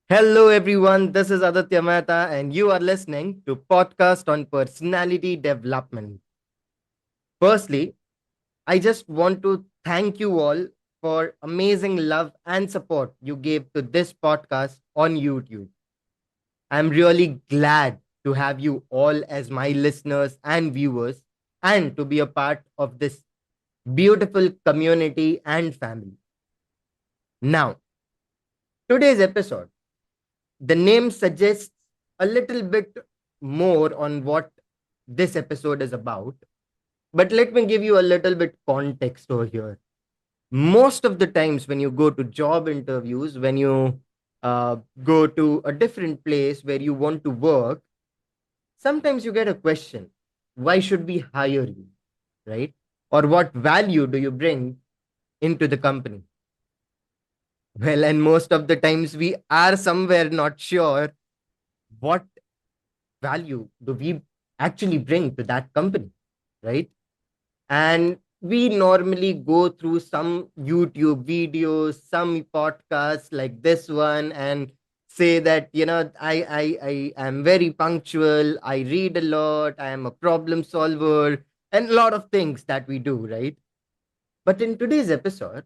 Hello, everyone. This is Aaditya Mehta, and you are listening to podcast on personality development. Firstly, I just want to thank you all for amazing love and support you gave to this podcast on YouTube. I'm really glad to have you all as my listeners and viewers, and to be a part of this beautiful community and family. Now, today's episode, the name suggests a little bit more on what this episode is about. But let me give you a little bit context over here. Most of the times, when you go to job interviews, when you go to a different place where you want to work, sometimes you get a question: why should we hire you? Right? Or what value do you bring into the company? Well, and most of the times we are somewhere not sure what value do we actually bring to that company, right? And we normally go through some YouTube videos, some podcasts like this one, and say that I am very punctual, I read a lot, I am a problem solver, and a lot of things that we do, right? But in today's episode,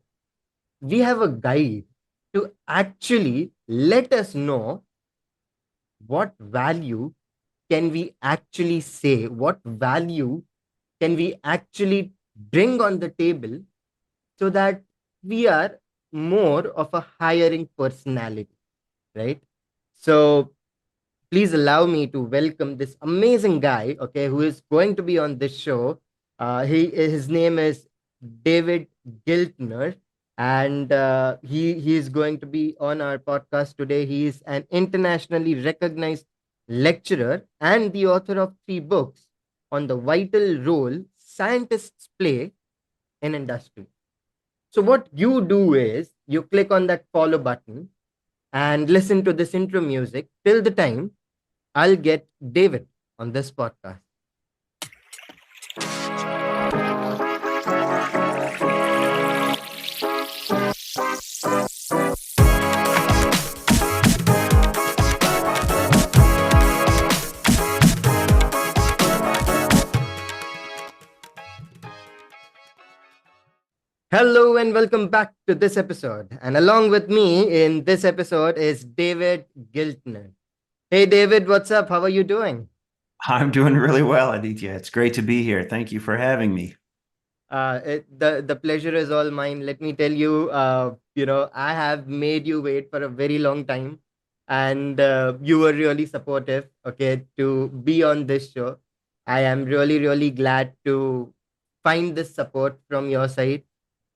we have a guide to actually let us know what value can we actually say, what value can we actually bring on the table, so that we are more of a hiring personality, right? So please allow me to welcome this amazing guy, okay, who is going to be on this show. His name is David Giltner, and he is going to be on our podcast today. He is an internationally recognized lecturer and the author of 3 books on the vital role scientists play in industry. So what you do is you click on that follow button and listen to this intro music till the time I'll get David on this podcast. Hello and welcome back to this episode. And along with me in this episode is David Giltner. Hey David, what's up? How are you doing? I'm doing really well, Aditya. It's great to be here. Thank you for having me. The pleasure is all mine. Let me tell you, I have made you wait for a very long time, and you were really supportive. Okay, to be on this show, I am really really glad to find this support from your side,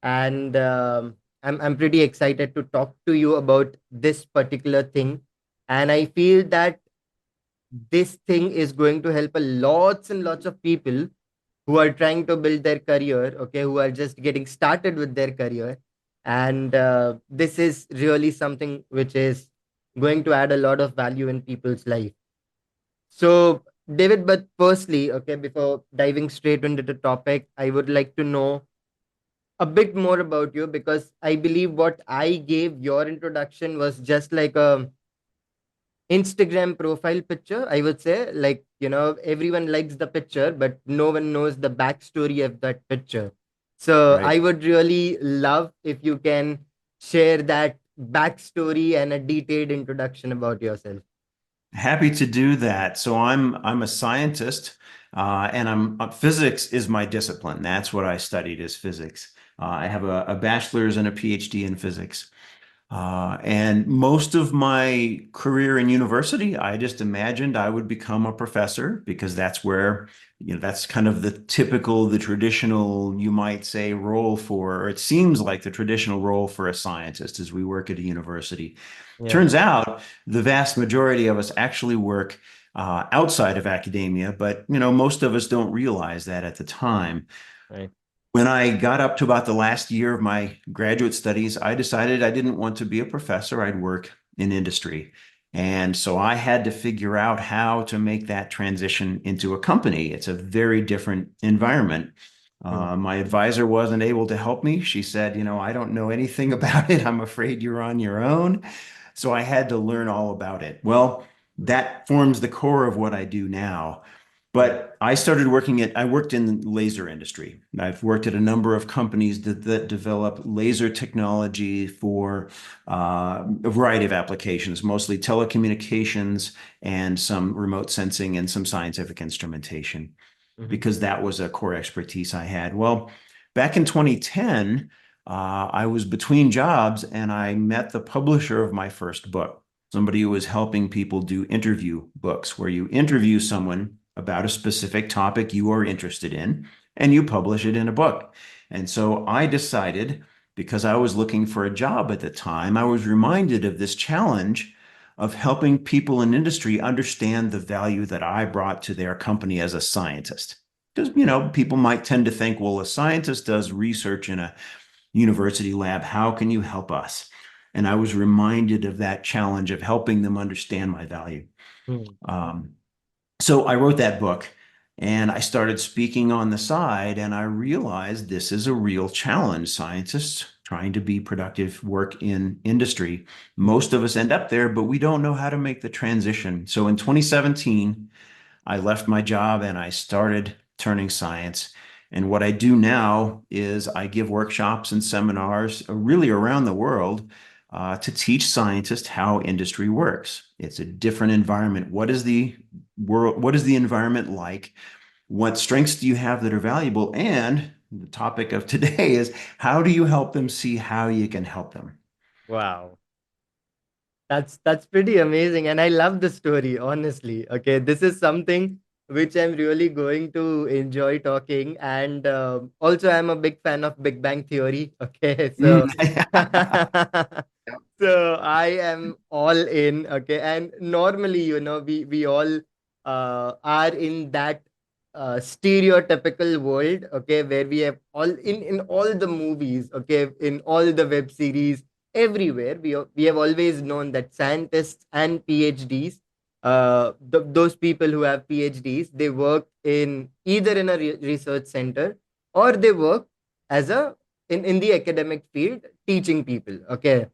and I'm pretty excited to talk to you about this particular thing, and I feel that this thing is going to help a lots and lots of people who are trying to build their career, okay, who are just getting started with their career. And this is really something which is going to add a lot of value in people's life. So, David, but firstly, okay, before diving straight into the topic, I would like to know a bit more about you, because I believe what I gave your introduction was just like a Instagram profile picture, I would say. Like, everyone likes the picture, but no one knows the backstory of that picture. So Right. I would really love if you can share that backstory and a detailed introduction about yourself. Happy to do that. So I'm a scientist, and physics is my discipline. That's what I studied is physics. I have a bachelor's and a PhD in physics. And most of my career in university, I just imagined I would become a professor because that's where, that's kind of the typical, the traditional, you might say, role for, or it seems like the traditional role for a scientist as we work at a university. Yeah, Turns out the vast majority of us actually work outside of academia, but most of us don't realize that at the time. right. When I got up to about the last year of my graduate studies, I decided I didn't want to be a professor. I'd work in industry. And so I had to figure out how to make that transition into a company. It's a very different environment. Hmm. My advisor wasn't able to help me. She said, I don't know anything about it. I'm afraid you're on your own. So I had to learn all about it. Well, Hmm. that forms the core of what I do now. Hmm. But I worked in the laser industry. I've worked at a number of companies that develop laser technology for a variety of applications, mostly telecommunications and some remote sensing and some scientific instrumentation, Hmm. because that was a core expertise I had. Well, back in 2010, I was between jobs and I met the publisher of my first book, somebody who was helping people do interview books, where you interview someone about a specific topic you are interested in and you publish it in a book. And so I decided, because I was looking for a job at the time, I was reminded of this challenge of helping people in industry understand the value that I brought to their company as a scientist. Because, people might tend to think, well, a scientist does research in a university lab. How can you help us? And I was reminded of that challenge of helping them understand my value. Hmm. Um, so I wrote that book and I started speaking on the side, and I realized this is a real challenge. Scientists trying to be productive, work in industry. Hmm. Most of us end up there, but we don't know how to make the transition. So in 2017, I left my job and I started turning science. And what I do now is I give workshops and seminars really around the world to teach scientists how industry works. It's a different environment. What is the world? What is the environment like? What strengths do you have that are valuable? And the topic of today is, how do you help them see how you can help them? Wow. That's pretty amazing, and I love the story, honestly. Okay, this is something which I'm really going to enjoy talking, and also I'm a big fan of Big Bang Theory. Okay, so Mm. so I am all in. Okay, and normally, we all are in that stereotypical world. Okay, where we have all in all the movies. Okay, in all the web series everywhere we have always known that scientists and phds, those people who have phds, they work in either in a research center, or they work as a in the academic field teaching people. Okay,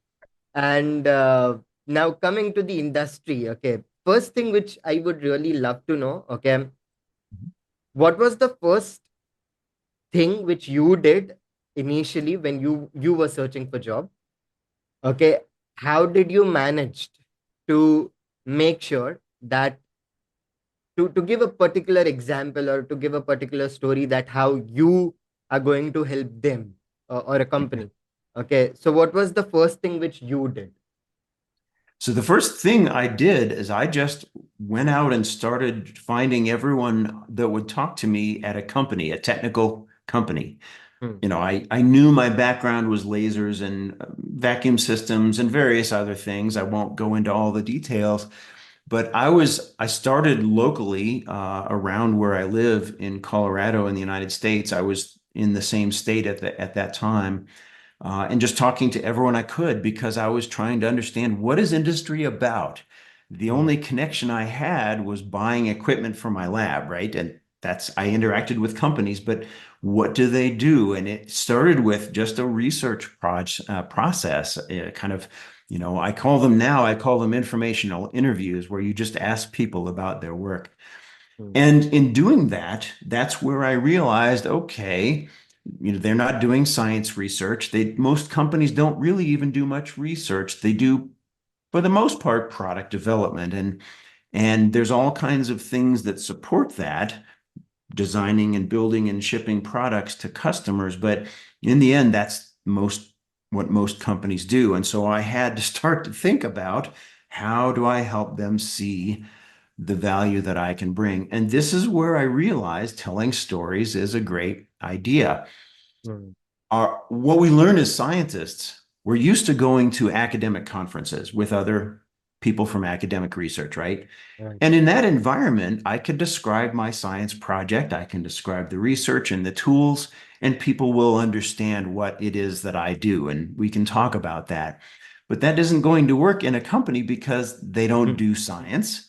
and now coming to the industry. Okay, first thing which I would really love to know, okay, what was the first thing which you did initially when you were searching for job? Okay, how did you manage to make sure that to give a particular example or to give a particular story that how you are going to help them, or a company? Okay, so what was the first thing which you did? So the first thing I did is I just went out and started finding everyone that would talk to me at a company, a technical company. Hmm. I knew my background was lasers and vacuum systems and various other things. I won't go into all the details, but I started locally around where I live in Colorado in the United States. I was in the same state at that time, and just talking to everyone I could, because I was trying to understand, what is industry about? The Hmm. only connection I had was buying equipment for my lab, right? And I interacted with companies, but what do they do? And it started with just a process, kind of, I call them informational interviews, where you just ask people about their work. Hmm. And in doing that, that's where I realized, okay, they're not doing science research. Most companies don't really even do much research. They do, for the most part, product development. And there's all kinds of things that support that, designing and building and shipping products to customers. But in the end, that's what most companies do. And so I had to start to think about, how do I help them see the value that I can bring? And this is where I realized telling stories is a great idea. Hmm. What we learn as scientists, we're used to going to academic conferences with other people from academic research, right? Right. And in that environment, I can describe my science project, I can describe the research and the tools, and people will understand what it is that I do, and we can talk about that. But that isn't going to work in a company, because they don't Hmm. do science.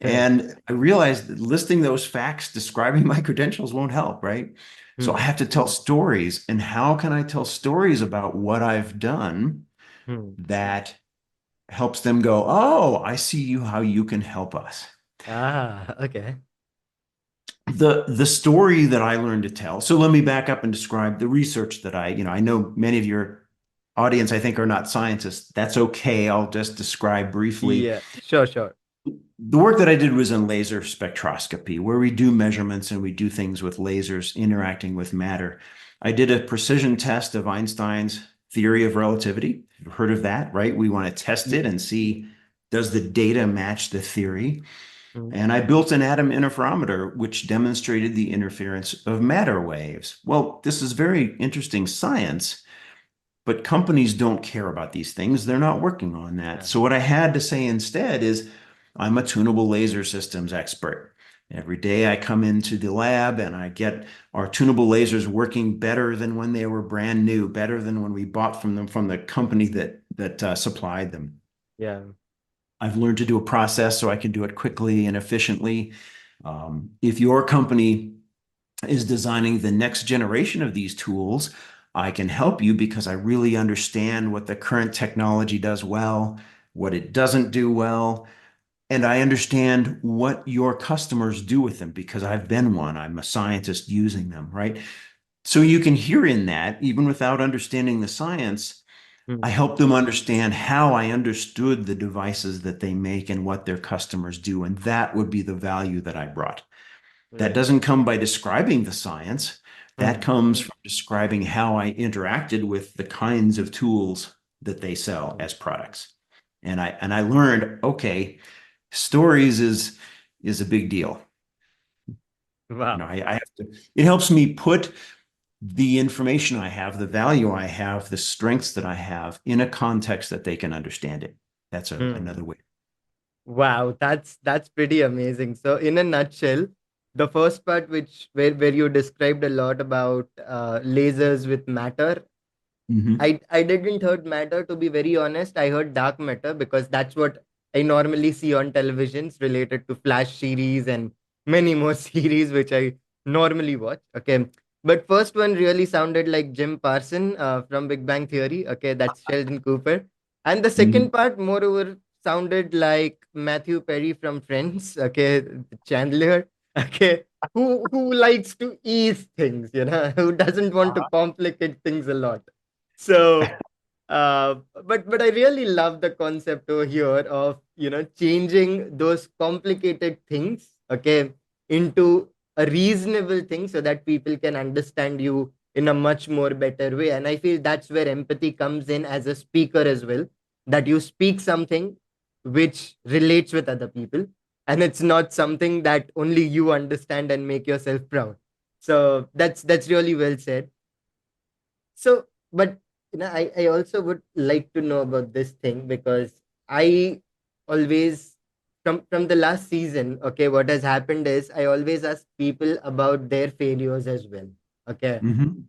Correct. And I realized that listing those facts, describing my credentials won't help, right? So I Hmm. have to tell stories. And how can I tell stories about what I've done Hmm. that helps them go, oh, I see you how you can help us. Ah, okay. The story that I learned to tell. So let me back up and describe the research that I know many of your audience, I think, are not scientists. That's okay. I'll just describe briefly. Yeah, sure, sure. The work that I did was in laser spectroscopy, where we do measurements and we do things with lasers interacting with matter. I did a precision test of Einstein's theory of relativity. You've heard of that, right? We want to test Yeah. it and see, does the data match the theory? Mm, And I built an atom interferometer, which demonstrated the interference of matter waves. Well, this is very interesting science, but companies don't care about these things. They're not working on that. yeah. So what I had to say instead is I'm a tunable laser systems expert. Every day I come into the lab and I get our tunable lasers working better than when they were brand new, better than when we bought from them from the company that supplied them. Yeah. I've learned to do a process so I can do it quickly and efficiently. If your company is designing the next generation of these tools, I can help you because I really understand what the current technology does well, what it doesn't do well, and I understand what your customers do with them because I've been one. I'm a scientist using them, right? So you can hear in that, even without understanding the science, I Mm, help them understand how I understood the devices that they make and what their customers do. And that would be the value that I brought. That right. doesn't come by describing the science. That Mm, comes from describing how I interacted with the kinds of tools that they sell mm. as products. And I learned, okay, stories is a big deal. Wow. I have to, it helps me put the information I have, the value I have, the strengths that I have in a context that they can understand it. That's Mm. another way. Wow, that's pretty amazing. So in a nutshell, the first part which where you described a lot about lasers with matter, Mhm. I didn't heard matter, to be very honest. I heard dark matter because that's what I normally see on televisions related to Flash series and many more series which I normally watch. Okay. But first one really sounded like Jim Parson from Big Bang Theory. Okay, that's Sheldon Cooper. And the Mhm. second part, moreover, sounded like Matthew Perry from Friends. Okay, Chandler. Okay, who likes to ease things, who doesn't want to complicate things a lot. So, but I really love the concept over here of changing those complicated things, okay, into a reasonable thing so that people can understand you in a much more better way. And I feel that's where empathy comes in as a speaker as well, that you speak something which relates with other people, and it's not something that only you understand and make yourself proud. So that's really well said. So, but I also would like to know about this thing because I always from the last season, okay, what has happened is I always ask people about their failures as well. Okay. Mhm.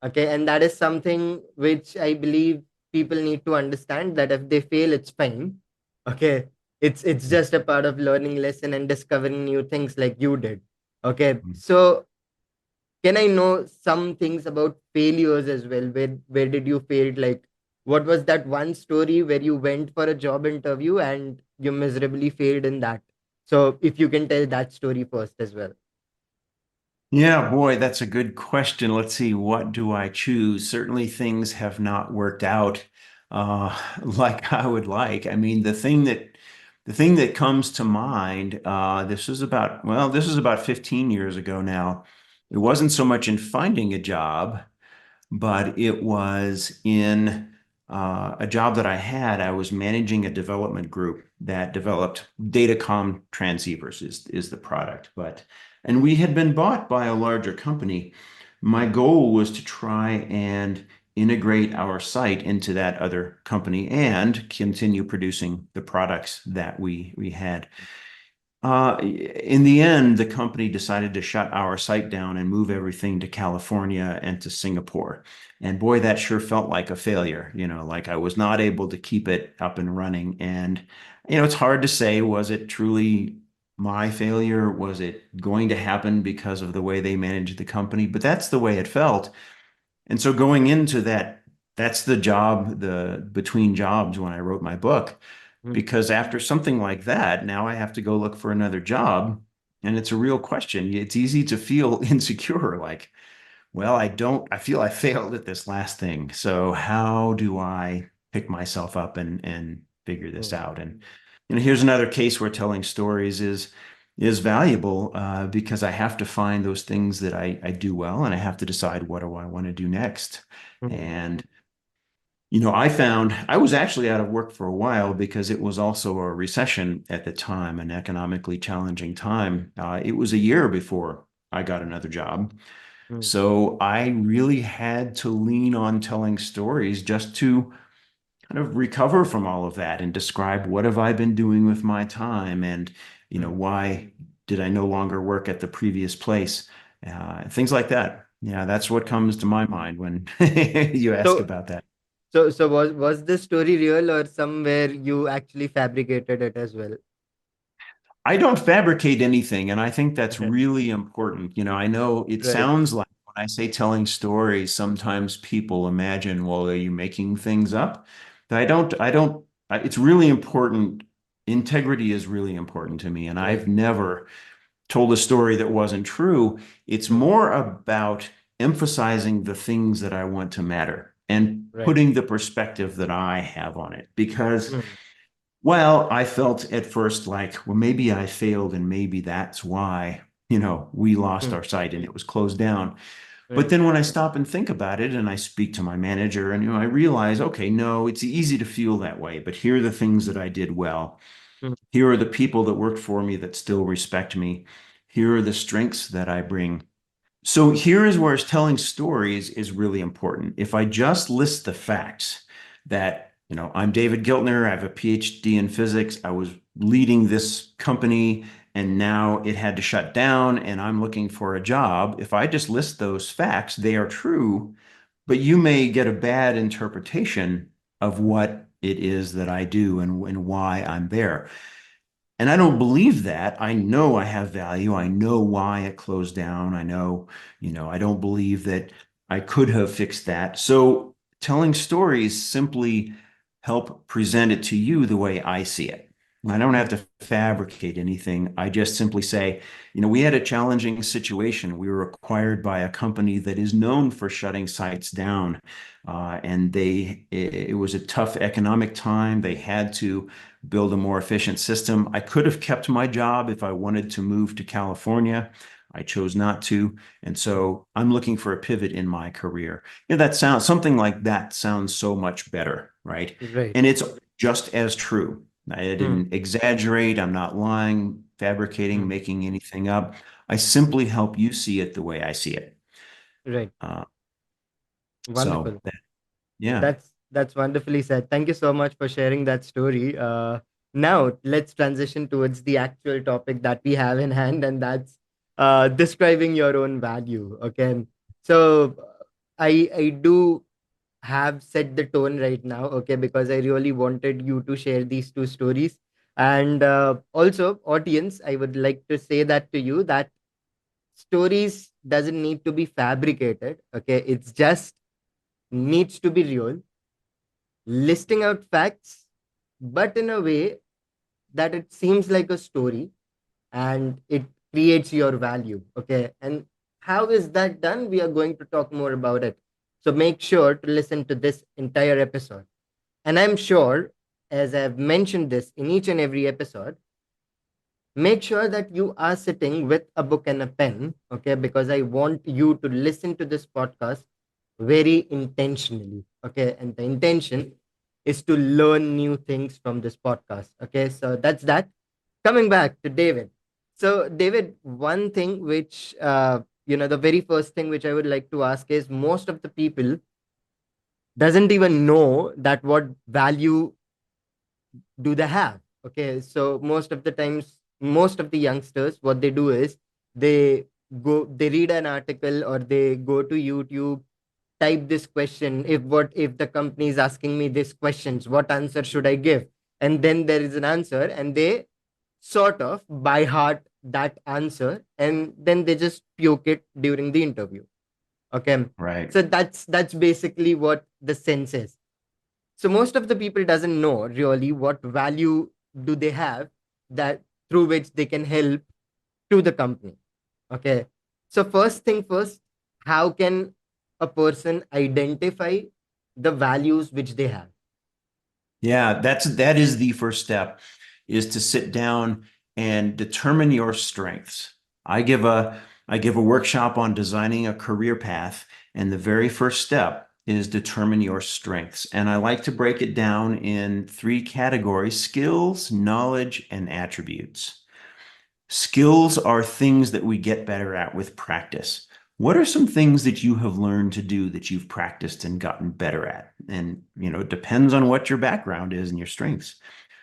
Okay. And that is something which I believe people need to understand that if they fail, it's fine. Okay. It's just a part of learning lesson and discovering new things like you did. Okay. So can I know some things about failures as well? Where did you fail? Like, what was that one story where you went for a job interview and you miserably failed in that? So if you can tell that story first as well. Yeah, boy, that's a good question. Let's see, what do I choose? Certainly things have not worked out like I would like. I mean, the thing that comes to mind, this is about 15 years ago now. It wasn't so much in finding a job but it was in a job that I had. I was managing a development group that developed datacom transceivers is the product, and we had been bought by a larger company. My goal was to try and integrate our site into that other company and continue producing the products that we had. In the end, the company decided to shut our site down and move everything to California and to Singapore. And boy, that sure felt like a failure, like I was not able to keep it up and running. And, it's hard to say, was it truly my failure? Was it going to happen because of the way they managed the company? But that's the way it felt. And so going into that, that's the job, the between jobs when I wrote my book. mm, because after something like that, now I have to go look for another job. And it's a real question. It's easy to feel insecure, like, well, I feel I failed at this last thing. So how do I pick myself up and figure this mm, out? And here's another case where telling stories is valuable because I have to find those things that I do well, and I have to decide what do I want to do next. mm, And I found I was actually out of work for a while because it was also a recession at the time, an economically challenging time. It was a year before I got another job. mm, So I really had to lean on telling stories just to kind of recover from all of that and describe what have I been doing with my time and, mm, why did I no longer work at the previous place? Things like that. Yeah, that's what mm. comes to my mind when you ask So, about that. so was this story real, or somewhere you actually fabricated it as well? I don't fabricate anything, and I think that's really important. I know it Right, sounds like when I say telling stories, sometimes people imagine, well, are you making things up? But it's really important. Integrity is really important to me, and I've right, never told a story that wasn't true. It's mm, more about emphasizing the things that I want to matter and right, putting the perspective that I have on it because mm, well, I felt at first like, well, maybe I failed and maybe that's why, we lost mm, our site and it was closed down. But right, then when I stop and think about it and I speak to my manager and, I realize, okay, no, it's easy to feel that way, but here are the things that I did well. mm, Here are the people that worked for me that still respect me. Here are the strengths that I bring. So here is where telling stories is really important. If I just list the facts that, I'm David Giltner, I have a PhD in physics, I was leading this company and now it had to shut down and I'm looking for a job. If I just list those facts, they are true, but you may get a bad interpretation of what it is that I do and why I'm there. And I don't believe that. I know I have value. I know why it closed down. I know, I don't believe that I could have fixed that. So telling stories simply help present it to you the way I see it. I don't have mm, to fabricate anything. I just simply say, we had a challenging situation. We were acquired by a company that is known for shutting sites down. And it was a tough economic time. They had to build a more efficient system. I could have kept my job if I wanted to move to California. I chose not to. And mm, so I'm looking for a pivot in my career. That sounds something like that sounds so much better, right? right, And it's just as true. I mm, didn't exaggerate. I'm not lying, fabricating, mm, making anything up. I simply help you see it the way I see it. right. Uh, so Wonderful. yeah. That's wonderfully said. Thank you so much for sharing that story. Now let's transition towards the actual topic that we have in hand, and that's describing your own value. Okay, so I do have set the tone right now. Okay, because I really wanted you to share these two stories, and also audience, I would like to say that to you that stories doesn't need to be fabricated. Okay, it's just needs to be real, listing out facts, but in a way that it seems like a story and it creates your value. Okay. And how is that done? We are going to talk more about it. So make sure to listen to this entire episode. And I'm sure, as I've mentioned this in each and every episode, make sure that you are sitting with a book and a pen. Okay. Because I want you to listen to this podcast very intentionally. Okay. And the intention is to learn new things from this podcast. Okay. So that's that. Coming back to David. So, David, one thing which, the very first thing which I would like to ask is most of the people doesn't even know that what value do they have. Okay, so most of the times, most of the youngsters, what they do is they read an article or they go to YouTube, type this question, if the company is asking me these questions, what answer should I give, and then there is an answer and they sort of by heart that answer, and then they just puke it during the interview. Okay, Right. so that's basically what the sense is. So most of the people doesn't know really what value do they have, that through which they can help to the company. Okay. So first thing first, how can a person identify the values which they have? Yeah, that is the first step, is to sit down and determine your strengths. I give a I give a workshop on designing a career path, and the very first step is determine your strengths. And I like to break it down in three categories: skills, knowledge, and attributes. Skills are things that we get better at with practice. What are some things that you have learned to do that you've practiced and gotten better at? And, it depends on what your background is and your strengths.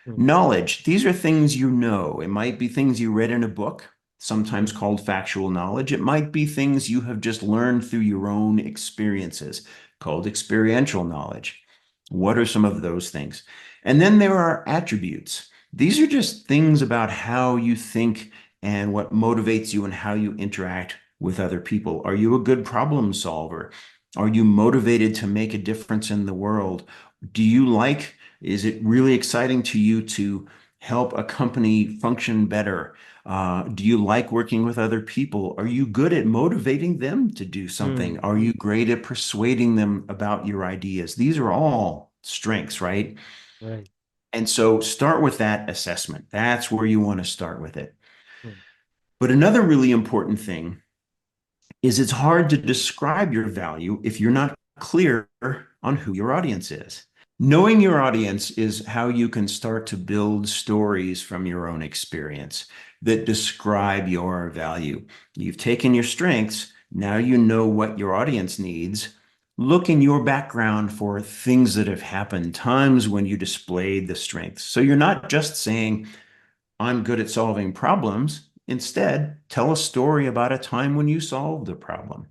Hmm, Knowledge, these are things you know. It might be things you read in a book, sometimes hmm, called factual knowledge. It might be things you have just learned through your own experiences, called experiential knowledge. What are some of those things? And then there are attributes. These are just things about how you think and what motivates you and how you interact with other people. Are you a good problem solver? Are you motivated to make a difference in the world? Do you like Is it really exciting to you to help a company function better? Do you like working with other people? Are you good at motivating them to do something? hmm, Are you great at persuading them about your ideas? These are all strengths, right? right. And so start with that assessment. That's where you want to start with it. Hmm, But another really important thing is it's hard to describe your value if you're not clear on who your audience is. Knowing your audience is how you can start to build stories from your own experience that describe your value. You've taken your strengths, now you know what your audience needs. Look in your background for things that have happened, times when you displayed the strengths. So you're not just saying, I'm good at solving problems. Instead, tell a story about a time when you solved a problem.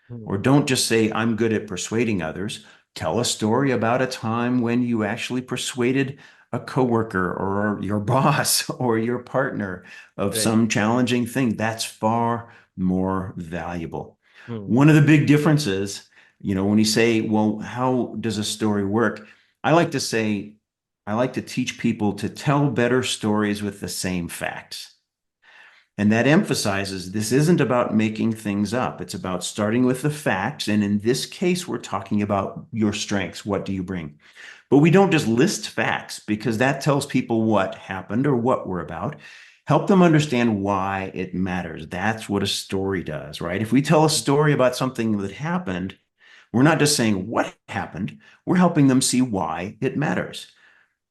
hmm, Or don't just say, I'm good at persuading others. Tell a story about a time when you actually persuaded a coworker or your boss or your partner of right. some challenging thing. That's far more valuable. Hmm, One of the big differences, when you say, well, how does a story work? I like to say, I like to teach people to tell better stories with the same facts. And that emphasizes this isn't about making things up. It's about starting with the facts. And in this case, we're talking about your strengths. What do you bring? But we don't just list facts because that tells people what happened or what we're about. Help them understand why it matters. That's what a story does, right? If we tell a story about something that happened, we're not just saying what happened, we're helping them see why it matters.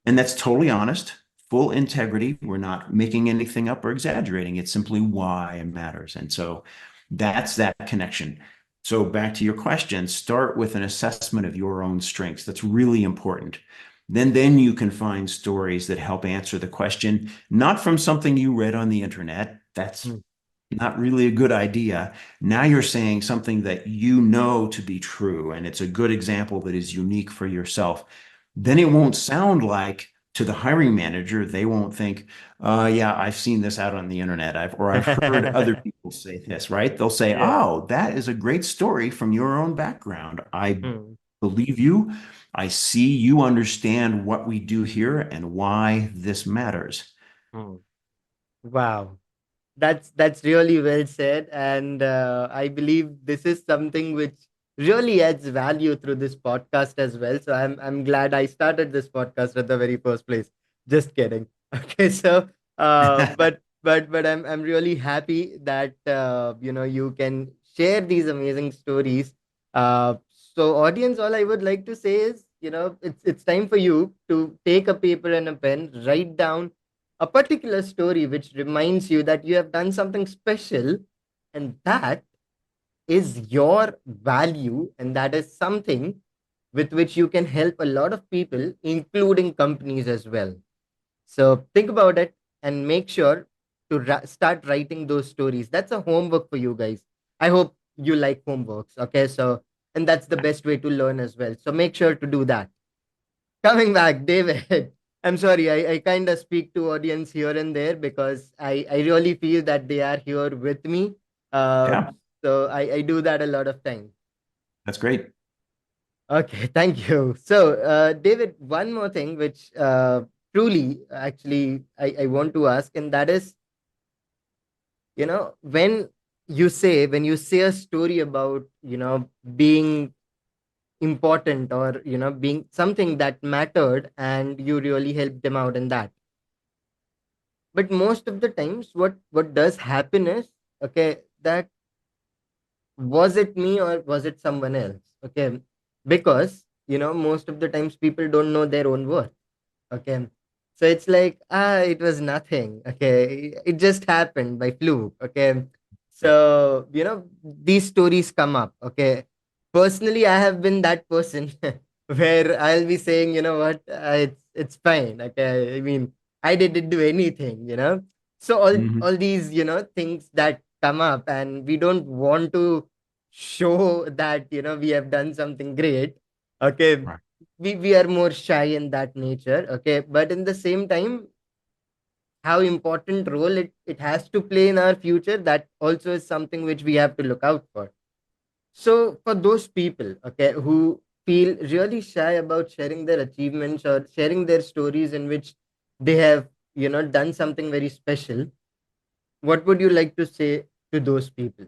And that's totally honest, full integrity. We're not making anything up or exaggerating. It's simply why it matters. And so that's that connection. So back to your question, start with an assessment of your own strengths. That's really important. Then you can find stories that help answer the question, not from something you read on the internet. That's hmm, not really a good idea. Now you're saying something that you know to be true, and it's a good example that is unique for yourself. Then it won't sound like to the hiring manager, they won't think, yeah, I've seen this out on the internet. I've heard other people say this, right? They'll say, yeah. oh, that is a great story from your own background. I Hmm, believe you. I see you understand what we do here and why this matters. hmm. Wow. That's really well said, and I believe this is something which really adds value through this podcast as well. So I'm glad I started this podcast at the very first place. Just kidding. Okay, so but I'm really happy that you can share these amazing stories. Uh, so audience, all I would like to say is it's time for you to take a paper and a pen, write down a particular story which reminds you that you have done something special, and that is your value, and that is something with which you can help a lot of people, including companies as well. So think about it and make sure to start writing those stories. That's a homework for you guys. I hope you like homeworks. Okay, so and that's the best way to learn as well, so make sure to do that. Coming back, David. I'm sorry, I kind of speak to audience here and there because I really feel that they are here with me. Uh, Yeah, so I do that a lot of time. that's great. Okay, thank you. So, David, one more thing which truly actually I want to ask, and that is, when when you say a story about, being important, or, being something that mattered, and you really helped them out in that. But most of the times, what does happen is, okay, that was it me or was it someone else? Okay, because most of the times people don't know their own worth. Okay. So it's like, it was nothing. Okay. It just happened by fluke. Okay. So, these stories come up. Okay. Personally, I have been that person where I'll be saying, you know what, it's fine. Okay. I mean, I didn't do anything. So all these, things that come up, and we don't want to show that, we have done something great. Okay, Right. we are more shy in that nature. Okay, but in the same time, how important role it has to play in our future, that also is something which we have to look out for. So for those people, okay, who feel really shy about sharing their achievements or sharing their stories in which they have done something very special, what would you like to say to those people?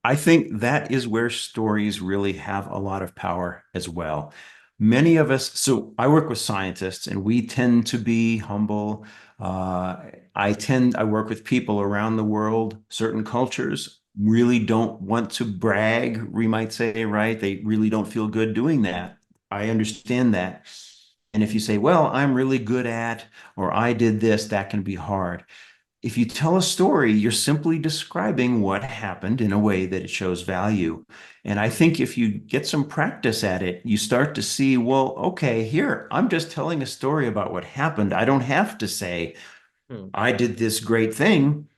I think that is where stories really have a lot of power as well. Many of us, so I work with scientists and we tend to be humble. Uh, I work with people around the world, certain cultures really don't want to brag, we might say, right? They really don't feel good doing that. I understand that. And if you say, well, I'm really good at, or I did this, that can be hard. If you tell a story, you're simply describing what happened in a way that it shows value. And I Hmm, think if you get some practice at it, you start to see, well, okay, here, I'm just telling a story about what happened. I don't have to say, hmm, I did this great thing.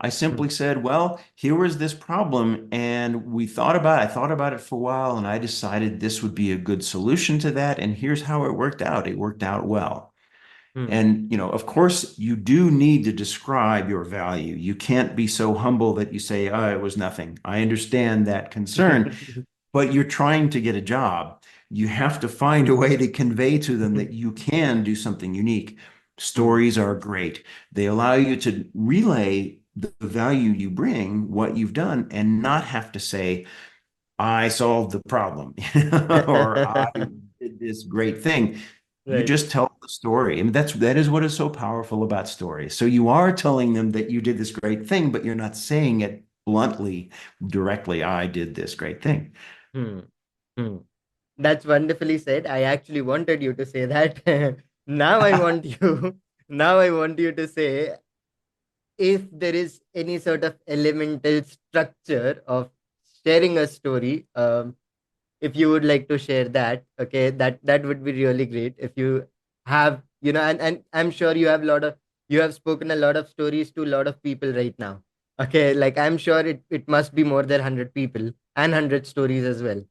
I hmm, simply said, well, here was this problem, and I thought about it for a while, and I decided this would be a good solution to that. And here's how it worked out. It worked out well. hmm. And, of course, you do need to describe your value. You can't be so humble that you say, oh, it was nothing. I understand that concern, but you're trying to get a job. You have to find a way to convey to them that you can do something unique. Hmm, Stories are great. They allow you to relay the value you bring, what you've done, and not have to say, I solved the problem, or I did this great thing. You right. just tell the story. I mean, that is what is so powerful about stories. So you are telling them that you did this great thing, but you're not saying it bluntly, directly, I did this great thing. Hmm, hmm. That's wonderfully said. I actually wanted you to say that. Now I want you, now I want you to say, if there is any sort of elemental structure of sharing a story, if you would like to share that, okay, that would be really great. If you have, and I'm sure you have spoken a lot of stories to a lot of people right now. Okay, like I'm sure it must be more than 100 people and 100 stories as well.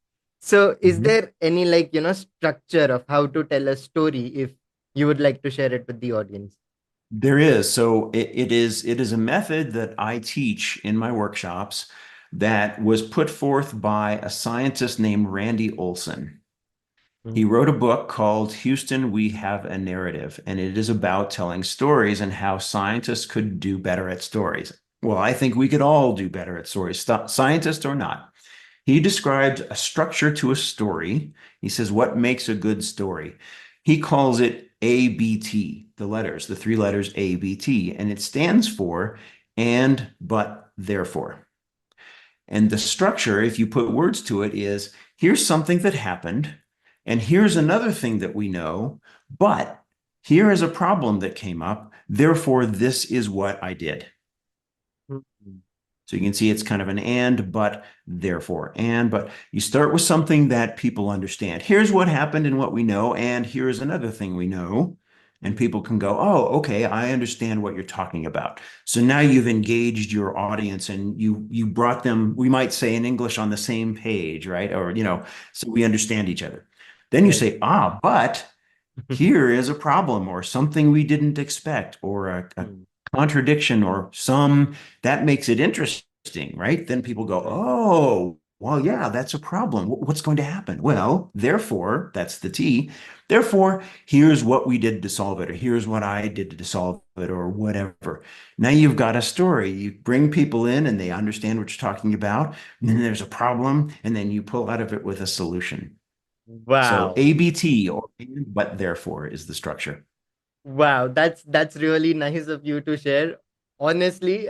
So is Mhm. there any, like, structure of how to tell a story, if you would like to share it with the audience? There is. So it is a method that I teach in my workshops that was put forth by a scientist named Randy Olson. Hmm, He wrote a book called Houston, We Have a Narrative, and it is about telling stories and how scientists could do better at stories. Well, I think we could all do better at stories, scientist or not. He describes a structure to a story. He says, what makes a good story? He calls it ABT, the letters, the three letters ABT, and it stands for and, but, therefore. And the structure, if you put words to it, is here's something that happened, and here's another thing that we know, but here is a problem that came up. Therefore, this is what I did. hmm, hmm, So you can see it's kind of an and, but, therefore, and, but you start with something that people understand. Here's what happened and what we know, and here's another thing we know. And hmm, people can go, oh, okay, I understand what you're talking about. So now you've engaged your audience and you brought them, we might say in English, on the same page, right? Or, so we understand each other. Then you right. say, but here is a problem or something we didn't expect or a Hmm, contradiction or that makes it interesting, right? Then people go, right. oh, Well, yeah, that's a problem. What's going to happen? Well, therefore, that's the T. Therefore, here's what we did to solve it, or here's what I did to solve it, or whatever. Now you've got a story. You bring people in and they understand what you're talking about. And then there's a problem, and then you pull out of it with a solution. So Wow. ABT, or and, but therefore, is the structure. Wow, that's really nice of you to share. Honestly,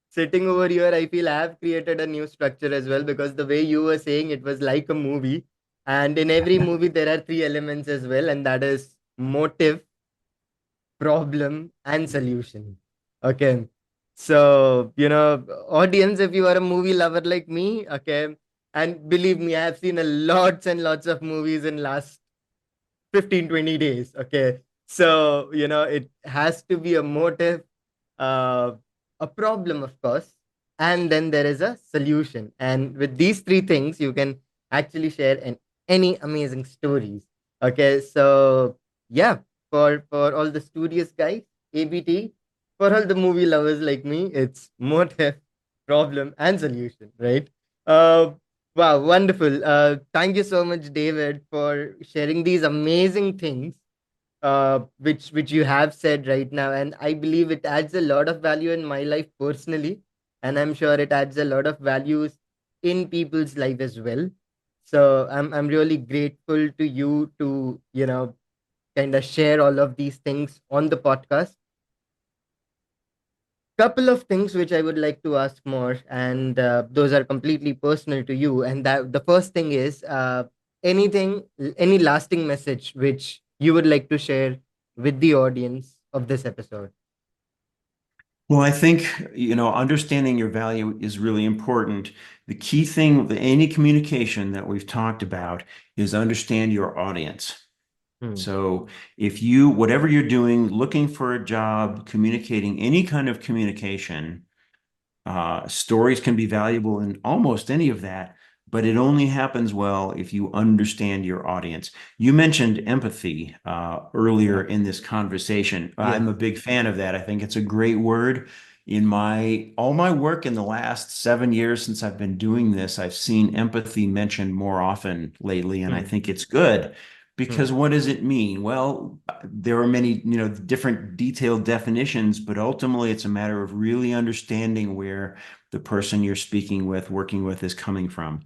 sitting over here, I feel I have created a new structure as well, because the way you were saying, it was like a movie. And in every movie, there are three elements as well, and that is motive, problem, and solution. Okay. So, audience, if you are a movie lover like me, okay, and believe me, I have seen a lots and lots of movies in last 15-20 days. Okay. So, it has to be a motive, uh, a problem, of course, and then there is a solution. And with these three things, you can actually share any amazing stories. Okay. So, yeah, for all the studious guys, ABT, for all the movie lovers like me, it's motive, problem, and solution, right? Uh, Wow, wonderful. Thank you so much, David, for sharing these amazing things, which you have said right now. And I believe it adds a lot of value in my life personally, and I'm sure it adds a lot of values in people's life as well. So I'm really grateful to you to kind of share all of these things on the podcast. Couple of things which I would like to ask more, and those are completely personal to you. And that the first thing is, anything, any lasting message which you would like to share with the audience of this episode. Well, I think, understanding your value is really important. The key thing with any communication that we've talked about is understand your audience. Hmm. So if you, whatever you're doing, looking for a job, communicating any kind of communication, stories can be valuable in almost any of that, but it only happens well if you understand your audience. You mentioned empathy earlier Yeah. in this conversation. Yes. I'm a big fan of that. I think it's a great word. In my all my work in the last 7 years since I've been doing this, I've seen empathy mentioned more often lately, and I Hmm. think it's good. Hmm. Because what does it mean? Well, there are many, different detailed definitions, but ultimately it's a matter of really understanding where the person you're speaking with, working with is coming from.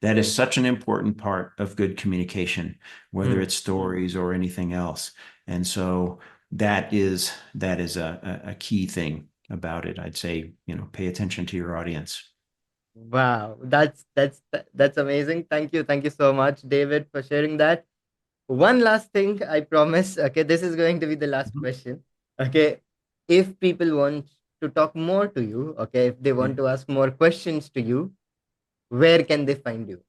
That is Hmm. such an important part of good communication, whether Hmm. it's stories or anything else. And so that is a key thing about it. I'd say, pay attention to your audience. Wow, that's amazing. Thank you so much, David, for sharing that. One last thing, I promise. Okay, this is going to be the last Mhm. question. Okay, if people want to talk more to you, okay, if they Yeah. want to ask more questions to you, where can they find you?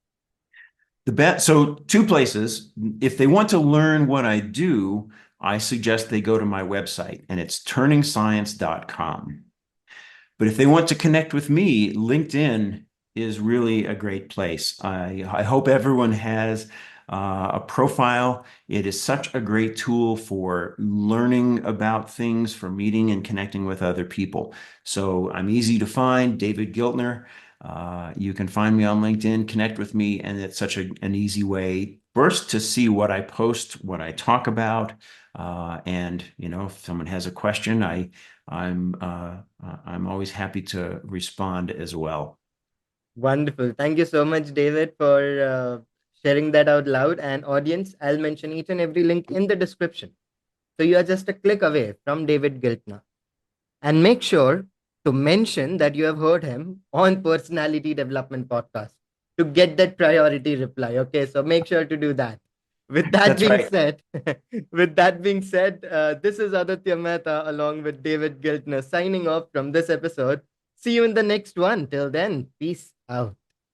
So two places. If they want to learn what I do, I suggest they go to my website, and it's turningscience.com. But if they want to connect with me, LinkedIn is really a great place. I hope everyone has a profile. It is such a great tool for learning about things, for meeting and connecting with other people. So I'm easy to find, David Giltner. You can find me on LinkedIn, connect with me, and it's such an easy way first to see what I post, what I talk about. And if someone has a question, I'm always happy to respond as well. Wonderful. Thank you so much, David, for sharing that out loud. And audience, I'll mention each and every link in the description. So you are just a click away from David Giltner. And make sure to mention that you have heard him on Personality Development Podcast to get that priority reply. Okay, so make sure to do that. With that That's being right. said, this is Aditya Mehta along with David Giltner signing off from this episode. See you in the next one. Till then, peace out.